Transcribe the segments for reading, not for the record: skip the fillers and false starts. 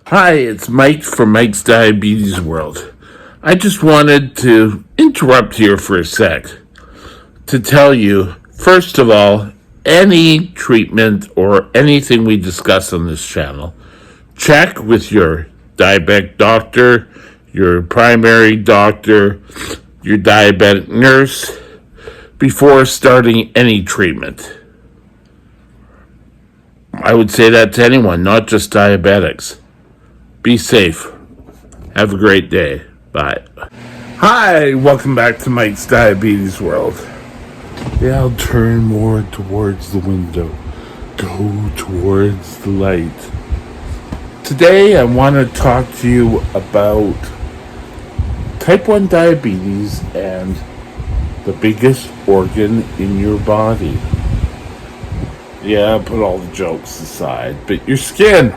Hi, it's Mike from Mike's Diabetes World. I just wanted to interrupt here for a sec to tell you, first of all, any treatment or anything we discuss on this channel, check with your diabetic doctor, your primary doctor, your diabetic nurse before starting any treatment. I would say that to anyone, not just diabetics. Be safe. Have a great day. Bye. Hi, welcome back to Mike's Diabetes World. Yeah, I'll turn more towards the window. Go towards the light. Today, I want to talk to you about type 1 diabetes and the biggest organ in your body. Yeah, put all the jokes aside, but your skin.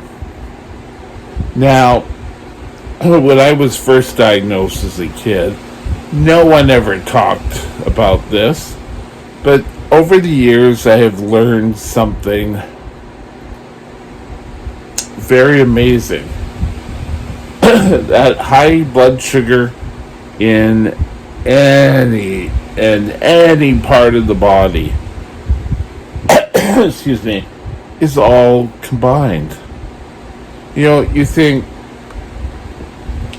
Now, when I was first diagnosed as a kid, no one ever talked about this, but over the years I have learned something very amazing. That high blood sugar in any part of the body excuse me, is all combined. You know, you think,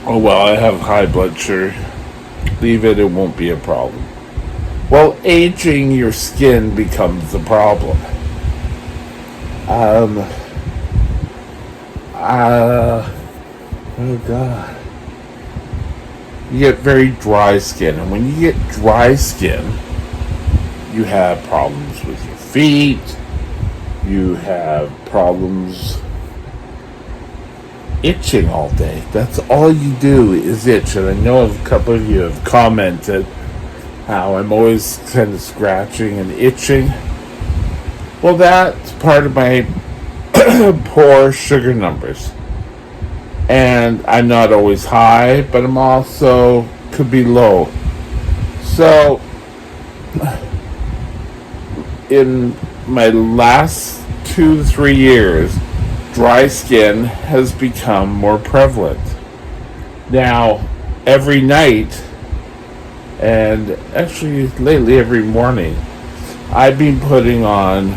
oh, well, I have high blood sugar. Leave it, it won't be a problem. Well, aging your skin becomes the problem. Oh, God. You get very dry skin. And when you get dry skin, you have problems with your feet. You have problems itching all day. That's all you do is itch. And I know a couple of you have commented how I'm always kind of scratching and itching. Well, that's part of my poor sugar numbers. And I'm not always high, but I'm also could be low. So in my last 2 to 3 years, dry skin has become more prevalent. Now, every night, and actually lately every morning, I've been putting on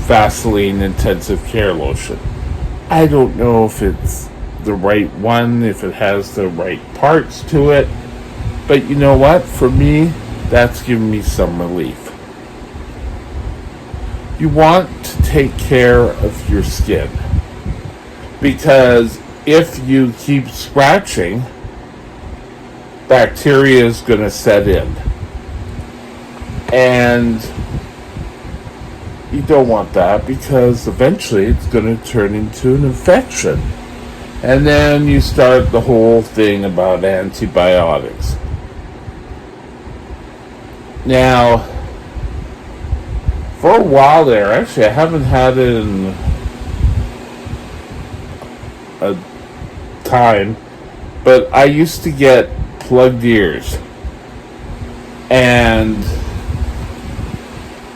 Vaseline Intensive Care Lotion. I don't know if it's the right one, if it has the right parts to it, but you know what? For me, that's given me some relief. You want to take care of your skin, because if you keep scratching, bacteria is going to set in. And you don't want that, because eventually it's going to turn into an infection. And then you start the whole thing about antibiotics. Now, for a while there, actually I haven't had it in a time, but I used to get plugged ears, and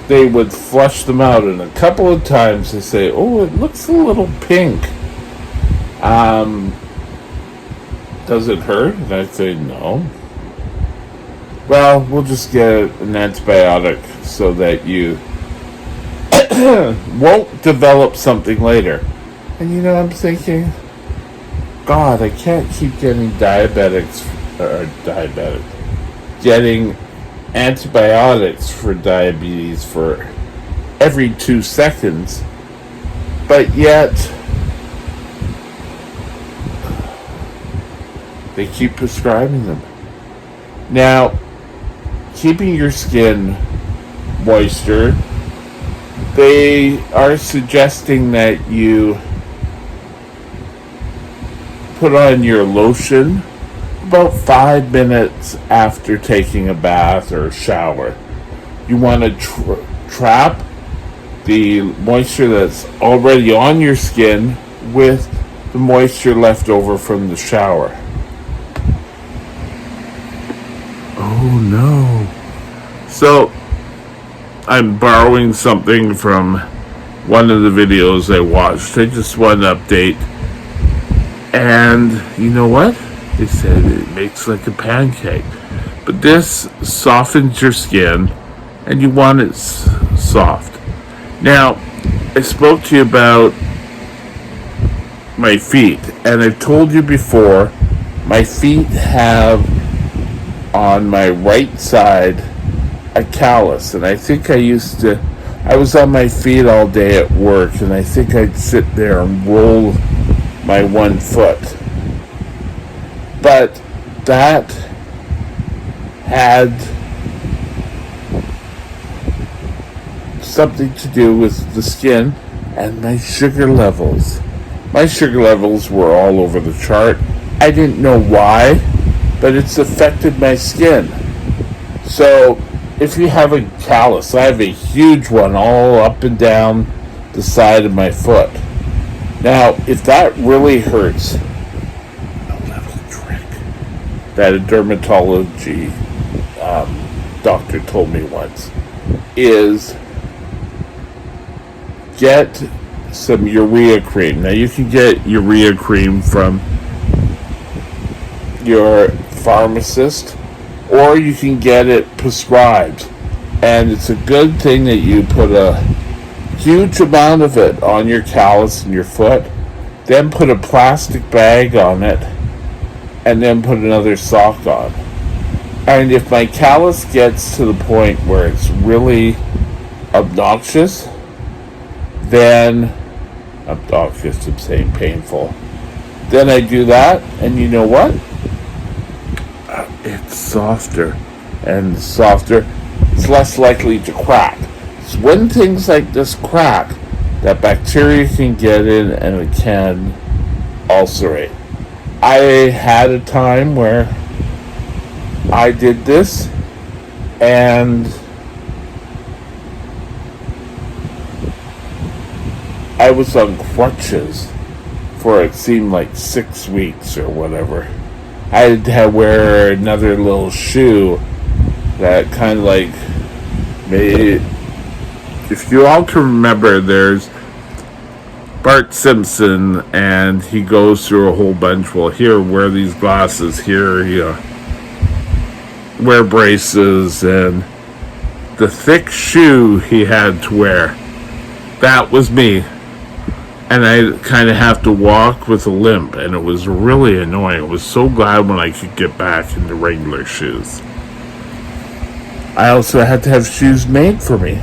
they would flush them out, and a couple of times they say, "Oh, it looks a little pink. Um, does it hurt?" And I say, "No." Well, we'll just get an antibiotic so that you won't develop something later. And I'm thinking, God, I can't keep getting getting antibiotics for diabetes for every 2 seconds, but yet they keep prescribing them. Now, keeping your skin moisture, they are suggesting that you put on your lotion about 5 minutes after taking a bath or a shower. You want to trap the moisture that's already on your skin with the moisture left over from the shower. Oh no. So, I'm borrowing something from one of the videos I watched. I just want an update. And you know what? They said it makes like a pancake. But this softens your skin, and you want it soft. Now, I spoke to you about my feet, and I've told you before, my feet have on my right side a callus, and I think I was on my feet all day at work, and I think I'd sit there and roll my one foot. But that had something to do with the skin and my sugar levels. My sugar levels were all over the chart. I didn't know why, but it's affected my skin. So if you have a callus, I have a huge one all up and down the side of my foot. Now, if that really hurts, a little trick that a dermatology doctor told me once is get some urea cream. Now, you can get urea cream from your pharmacist, or you can get it prescribed. And it's a good thing that you put a huge amount of it on your callus in your foot, then put a plastic bag on it, and then put another sock on. And if my callus gets to the point where it's really obnoxious, then obnoxious, I'm saying painful, then I do that, and you know what? It's softer and softer. It's less likely to crack. It's when things like this crack that bacteria can get in and it can ulcerate. I had a time where I did this, and I was on crutches for it seemed like 6 weeks or whatever. I had to wear another little shoe that kind of like made it. If you all can remember, there's Bart Simpson, and he goes through a whole bunch. Well, here, wear these glasses. Here, wear braces, and the thick shoe he had to wear. That was me. And I kind of have to walk with a limp, and it was really annoying. I was so glad when I could get back into regular shoes. I also had to have shoes made for me.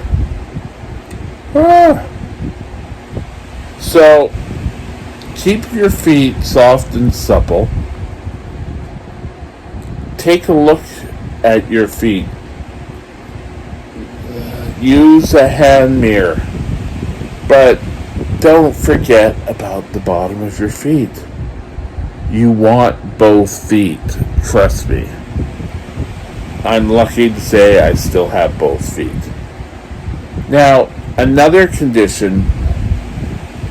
So, keep your feet soft and supple. Take a look at your feet. Use a hand mirror. But don't forget about the bottom of your feet. You want both feet. Trust me. I'm lucky to say I still have both feet. Now, another condition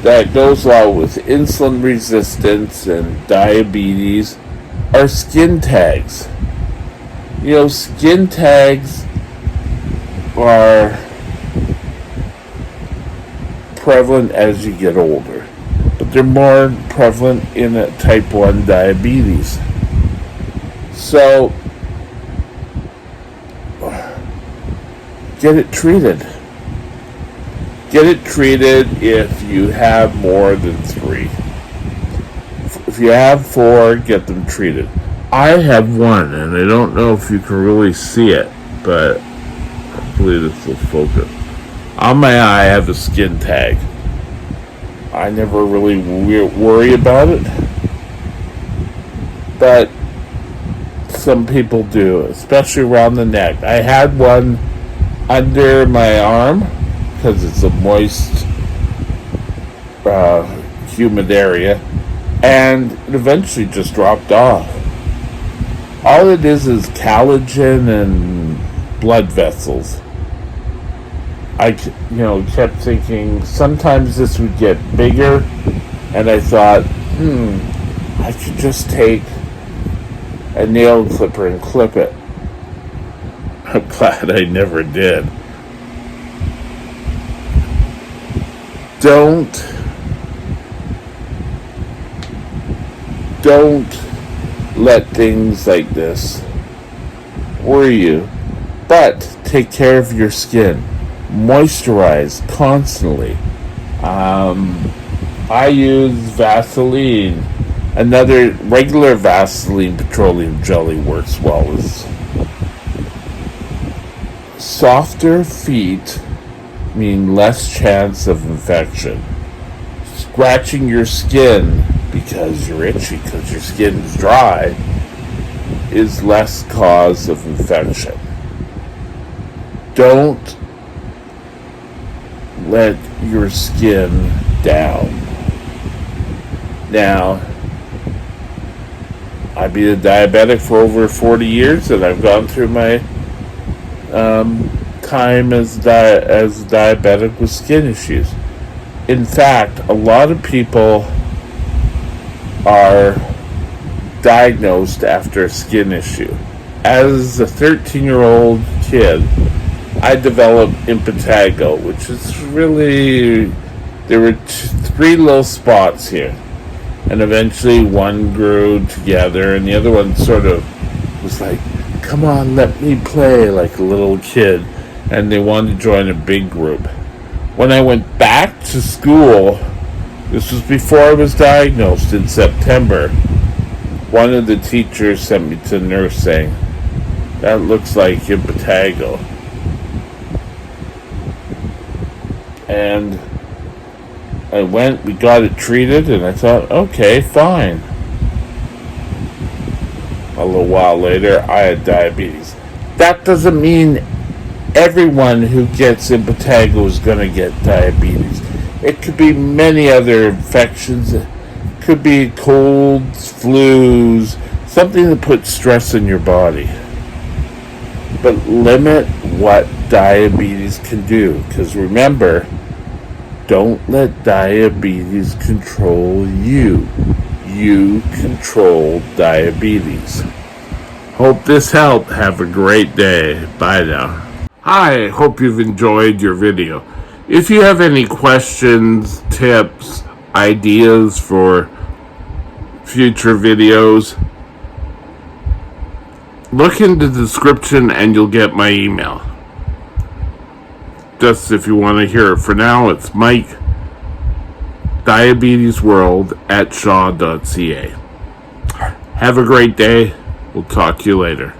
that goes along with insulin resistance and diabetes are skin tags. Skin tags are prevalent as you get older, but they're more prevalent in type 1 diabetes. So, get it treated. Get it treated if you have more than 3. If you have 4, get them treated. I have 1, and I don't know if you can really see it, but hopefully this will focus. On my eye, I have a skin tag. I never really worry about it, but some people do, especially around the neck. I had one under my arm because it's a moist, humid area, and it eventually just dropped off. All it is collagen and blood vessels. I kept thinking sometimes this would get bigger, and I thought, I could just take a nail clipper and clip it. I'm glad I never did. Don't let things like this worry you, but take care of your skin. Moisturize constantly. I use Vaseline. Another regular Vaseline petroleum jelly works well. Softer feet mean less chance of infection. Scratching your skin because you're itchy, because your skin is dry, is less cause of infection. Don't let your skin down. Now, I've been a diabetic for over 40 years, and I've gone through my time as diabetic with skin issues. In fact, a lot of people are diagnosed after a skin issue. As a 13-year-old kid, I developed impetigo, which is really, there were 3 little spots here, and eventually one grew together, and the other one sort of was like, come on, let me play, like a little kid, and they wanted to join a big group. When I went back to school, this was before I was diagnosed in September, one of the teachers sent me to the nurse saying, that looks like impetigo. And I went, we got it treated, and I thought, okay, fine. A little while later, I had diabetes. That doesn't mean everyone who gets impetigo is going to get diabetes. It could be many other infections. It could be colds, flus, something that puts stress in your body. But limit what diabetes can do. Because remember, don't let diabetes control you. You control diabetes. Hope this helped. Have a great day. Bye now. Hi, hope you've enjoyed your video. If you have any questions, tips, ideas for future videos, look in the description and you'll get my email. Just if you want to hear it. For now, it's Mike, diabetesworld@shaw.ca. Have a great day. We'll talk to you later.